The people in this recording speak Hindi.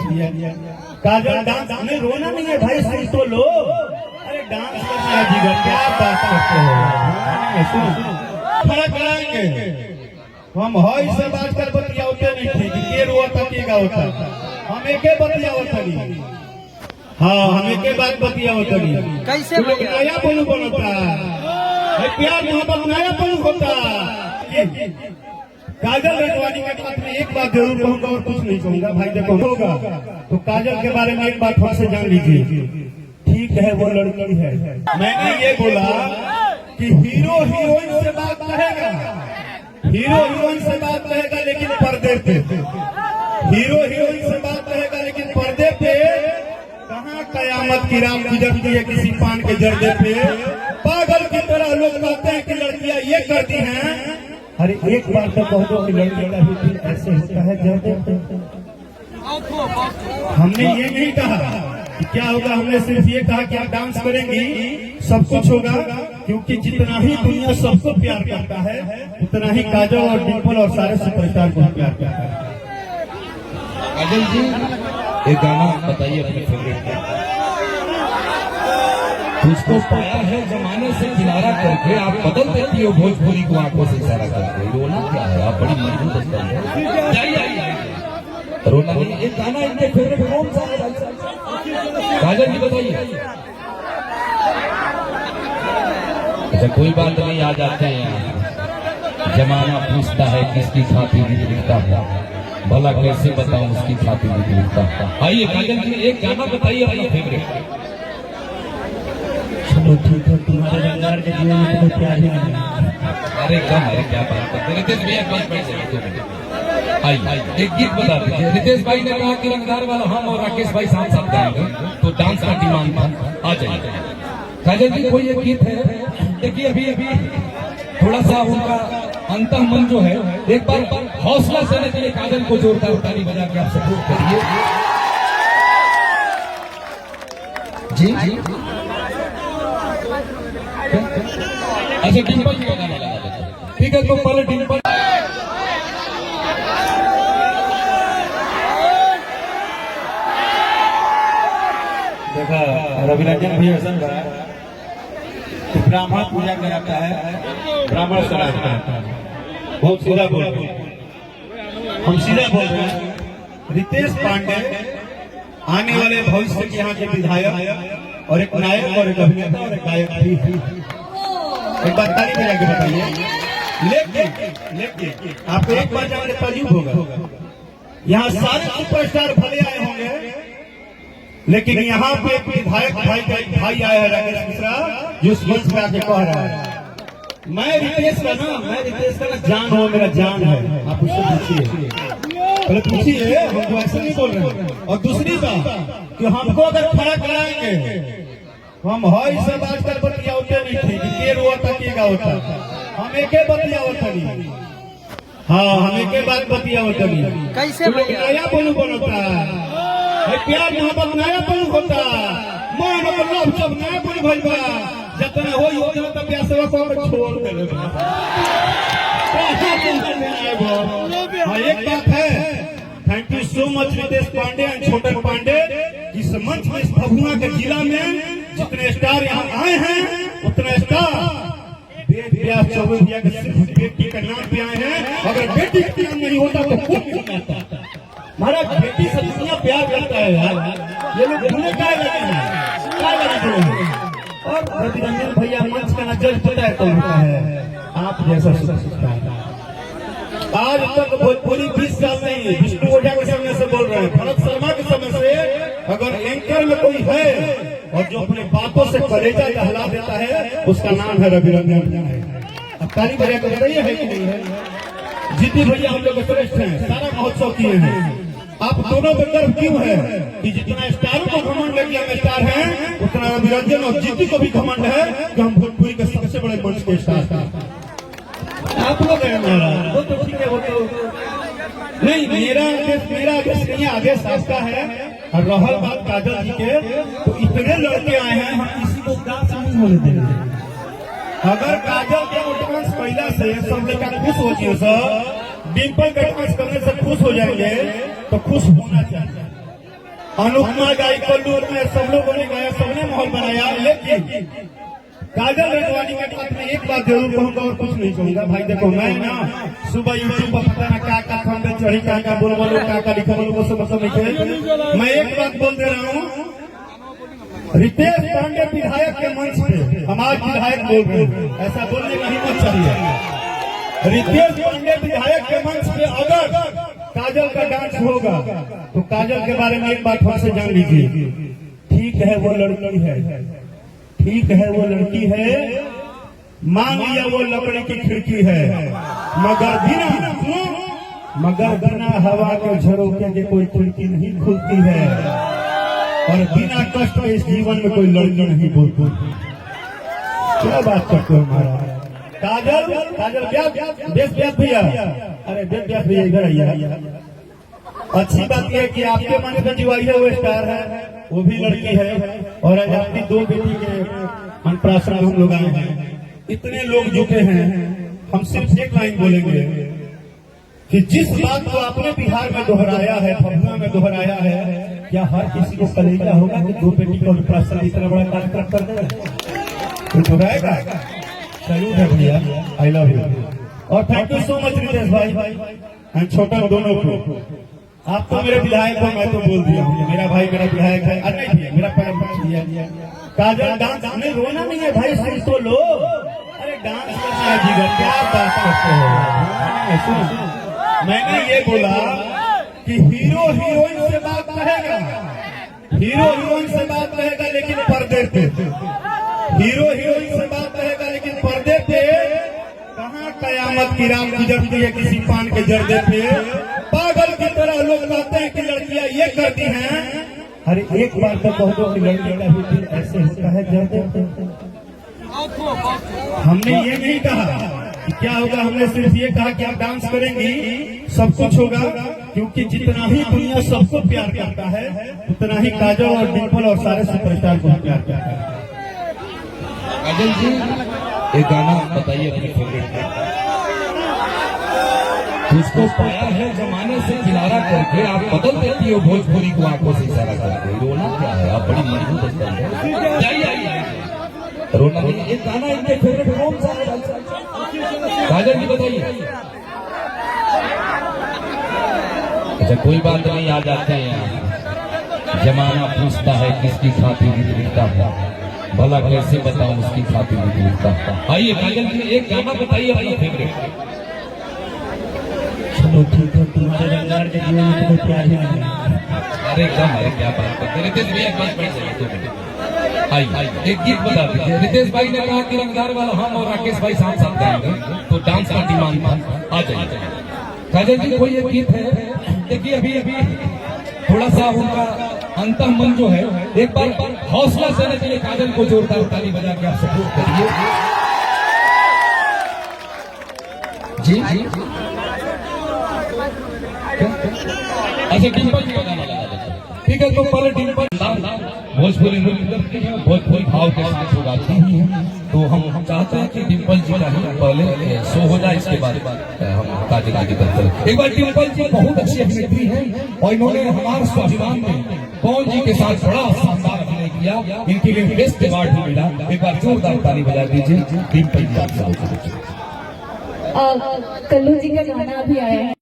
काजल डांस में रोना नहीं है भाई, सुन तो लो। अरे डांस करना है जिगर, क्या बात करते हो। खड़ा कराएंगे हम हई से बात कर बतियाते नहीं थे कि के रोआ था के गावता, हम एके बतियावतनी। हाँ हम एके बात बतियावतनी। कैसे नया पनु बनता है, प्यार मोहब्बत नया पनु होता। काजल रखवानी के बात में एक बात जरूर कहूँगा और कुछ नहीं कहूँगा भाई। देखो होगा तो काजल के बारे में एक बात हमसे जान लीजिए, ठीक है वो लड़की है। मैंने ये बोला कि हीरो हीरोइन से बात करेगा, हीरो हीरोइन से बात करेगा लेकिन पर्दे पे। हीरो हीरोइन से बात करेगा लेकिन पर्दे पे कहाँ कयामत की रात गुजरती है किसी पान के जर्दे पे। पागल की तरह लोग कहते हैं कि लड़कियां ये करती हैं। अरे एक बार तो कह दो कि लड़की का भी दिल ऐसे होता है जर्दे पे। हमने ये नहीं कहा कि क्या होगा, हमने सिर्फ ये कहा कि आप डांस करेंगी सब कुछ होगा। क्योंकि जितना ही दुनिया सबको प्यार करता है उतना ही काजल और डिम्पल और सारे सुपरस्टार को प्यार करता है। काजल जी एक गाना बताइए अपने फेवरेट। तुझको पाया है जमाने से किनारा करके, आप बदल देती हो भोजपुरी को आंखों से इशारा करके। रोना क्या है, आप बड़ी मजबूत है। रोना नहीं, एक गाना इनके फेवरेट कौन सा है काजल जी बताइए। अच्छा कोई बात नहीं, आ जाते हैं। जमाना पूछता है किसकी छाती लिखता है, भला कैसे बताऊं उसकी छाती लिखता है। आइए काजल जी एक गाना बताइए अपना फेवरेट। चलो ठीक है, तुम्हारे रंगार के जीवन में तो प्यार ही नहीं। अरे कम, अरे क्या बात करते रितेश भैया, पाँच मिनट आइए एक गीत बता दीजिए। रितेश भाई ने कहा कि रंगदार वाला हम और राकेश भाई साथ साथ गाएंगे, तो डांस का डिमांड था। आ जाइए काजल जी, कोई एक गीत है। देखिए अभी थोड़ा सा उनका अंतः मन जो है, एक बार हौसला देने के लिए काजल को जोरदार ताली बजा के आप सपोर्ट करिए। जी जी अच्छा डिम्पल जी का गाना लगा देते हैं, ठीक है। तो पहले डिम्पल देखा रविरंजन भैया ऐसा ब्राह्मण पूजा कराता है, ब्राह्मण कराता है। बहुत सीधा बोल रहे हैं, हम सीधा बोल रहे हैं। रितेश पांडे आने वाले भविष्य के यहाँ के विधायक और एक नायक और एक अभिनेता और एक गायक भी। एक बात तारीफ बजा के बताइए। लेकिन आपको एक बार जाने ताजुब होगा, यहाँ सारे सुपरस्टार भले आए होंगे लेकिन यहाँ पे एक विधायक भाई आया है राकेश मिश्रा, जो उस मंच में आके कह रहा है मैं रितेश का ना जान हो, मेरा जान है। आप उससे पूछिए, पहले पूछिए, हम तो ऐसे नहीं बोल रहे हैं। और दूसरी बात कि हमको अगर खड़ा कराएंगे हम हई से बात कर बतियाते नहीं थे कि के रोआ था के गावता, हम एके बतियावतनी। हाँ हम एके बात बतियावतनी। कैसे नया पनु बनता है, प्यार मोहब्बत नया पनु होता। मान मतलब सब नया पनु भइल बा, जितना होई उतना तो प्यासवा को छोड़ देले बा। हाँ एक बात है, thank you so much Ritesh Pandey and Chhotan Pandey. इस मंच में इस भभुआ के जिला में जितने स्टार यहाँ आए हैं उतने स्टार व्यास चौबे के सिर्फ बेटी का नाम पे आए हैं। अगर बेटी का नाम नहीं होता तो खूब क्यों आता। हमारा बेटी से दुनिया प्यार करता है यार, ये लोग भूले क्या लगे हैं। और रविरंजन भैया मंच का नजर पता है कौन होता है, आप जैसा सुपरस्टार। आज तक भोजपुरी 20 साल नहीं, विष्णु ओझा के समय से बोल रहे हैं, भरत शर्मा के समय से अगर एंकर में कोई है और जो अपने बातों से कलेजा दहला देता है उसका नाम है रविरंजन। अब ताली बजा कर बताइए है कि नहीं है। जीती भैया हम लोग श्रेष्ठ हैं, सारा महोत्सव किए हैं। आप दोनों पे गर्व क्यों है कि जितना स्टारों को घमंड है कि हम स्टार हैं, उतना रविरंजन और जीती को भी घमंड है कि हम भोजपुरी के सबसे बड़े मंच के स्टार हैं। आप लोग हैं महाराज, वो तो ठीक है, वो तो नहीं। मेरा आदेश नहीं, आदेश आपका है। और रहल बात काजल जी के, तो इतने लड़के आए हैं, हम किसी को डांस नहीं होने देंगे। अगर काजल के डांस पहला से सब लेकर खुश हो जिए सर, डिम्पल का डांस करने से खुश हो जाएंगे तो खुश होना चाहिए। अनुपमा गाई, कल्लू में सब लोगों ने गाया, सबने माहौल बनाया। लेकिन काजल रजवानी के बात में एक बात जरूर कहूंगा और कुछ नहीं कहूंगा। भाई देखो, मैं ना सुबह यूट्यूब पर पता ना क्या खंड चढ़ी, क्या बोल बोलो, क्या लिखा बोलो, वो सब मतलब नहीं। मैं एक बात बोल दे रहा हूँ, रितेश पांडे विधायक के मंच पे हमारे विधायक बोल रहे हैं, ऐसा बोलने का हिम्मत चाहिए। रितेश पांडे विधायक के मंच पे अगर काजल का डांस होगा तो काजल के बारे में एक बात हमसे जान लीजिए। ठीक है वो लड़की है, ठीक है वो लड़की है, मान लिया वो लकड़ी की खिड़की है, मगर बिना हवा के झरोखे के कोई खिड़की नहीं खुलती है, और बिना कष्ट के इस जीवन में कोई लड़की नहीं बोलती। क्या बात करते हो हमारा काजल देश व्यास भैया, अरे देश व्यास भैया इधर आइए। अच्छी बात यह है कि आपके मन में जो आई है वो स्टार है, वो भी लड़की है, और आज आपकी दो बेटी के अन्नप्राशन हम लोग आए हैं, इतने लोग जुटे हैं। हम सिर्फ एक लाइन बोलेंगे कि जिस बात को आपने बिहार में दोहराया है, पटना में दोहराया है, क्या हर किसी को कलेजा होगा कि दो बेटी को अन्नप्राशन इतना बड़ा कार्यक्रम कर देगा? तो दोहराएगा। सैल्यूट है भैया, आई लव यू, और thank you so much Ritesh भाई एंड छोटा दोनों को। आप तो मेरे विधायक हो, मैं तो बोल दिया हूँ, मेरा भाई मेरा विधायक है। अरे नहीं, मेरा पैर दिया। काजल डांस नहीं, रोना नहीं है भाई, सुन तो लो। अरे डांस करना है जीवन, क्या बात करते हो? सुन, मैंने ये बोला कि हीरो हीरोइन से बात करेगा, हीरो हीरोइन से बात करेगा लेकिन पर्दे पे, हीरो हीरोइन से बात करेगा लेकिन पर्दे पे कहाँ कयामत की रात गुजरती है किसी पान के जर्दे पे। पागल की तरह लोग कहते हैं कि लड़कियां ये करती हैं। अरे एक बार तो कह दो कि लड़की का भी दिल ऐसे होता है जर्दे पे। हमने ये नहीं कहा कि क्या होगा, हमने सिर्फ ये कहा कि आप डांस करेंगी सब कुछ होगा, क्योंकि जितना ही दुनिया सबको प्यार करता है उतना ही काजल और डिम्पल और सारे सुपरस्टार को प्यार करता है। काजल जी, एक गाना बताइए अपने फेवरेट, जिसको पाया है जमाने से किनारा करके आप बदल देती हो भोजपुरी को आंखों से इशारा करके। रोना क्या है, आप बड़ी मजबूत है। जाइए, रोना नहीं। एक गाना इनके फेवरेट कौन सा है काजल जी, बताइए। अच्छा कोई बात नहीं, आ जाते हैं। जमाना पूछता है किसकी खातिर लिखता है, भला कैसे बताऊं उसकी खातिर लिखता है। आइए काजल जी, एक गाना बताइए अपना फेवरेट। चलो ठीक है, तुम्हारे रंगार के जीवन में तुम्हें प्यार ही नहीं। अरे क्या बात करते रितेश भैया, 5 मिनट चलिए, 2 मिनट। आइए एक गीत बता दीजिए। रितेश भाई ने कहा कि रंगदार वाला हम और राकेश भाई साथ साथ गाएंगे, तो डांस का डिमांड था। आ जाइए काजल जी, कोई एक गीत है। देखिए अभी थोड़ा सा उनका अंतः मन जो है, एक बार हौसला देने के लिए काजल को जोरदार ताली बजा के आप सपोर्ट करिए। जी अच्छा डिम्पल जी का गाना लगा देते, ठीक है। तो पहले डिम्पल भोजपुरी नृत्य करती है, भोजपुरी भाव के साथ वो गाती हैं, तो हम चाहते हैं कि डिम्पल जी का पहले शो हो जाए, इसके बाद हम काजल जी करते हैं। एक बार डिम्पल जी बहुत अच्छी अभिनेत्री हैं और इन्होंने हमारे स्वाभिमान में पवन जी के साथ बड़ा शानदार अभिनय किया, इनके लिए बेस्ट अवार्ड भी मिला। एक बार जोरदार ताली बजा दीजिए डिम्पल जी। कल्लू जी का गाना अभी आया है।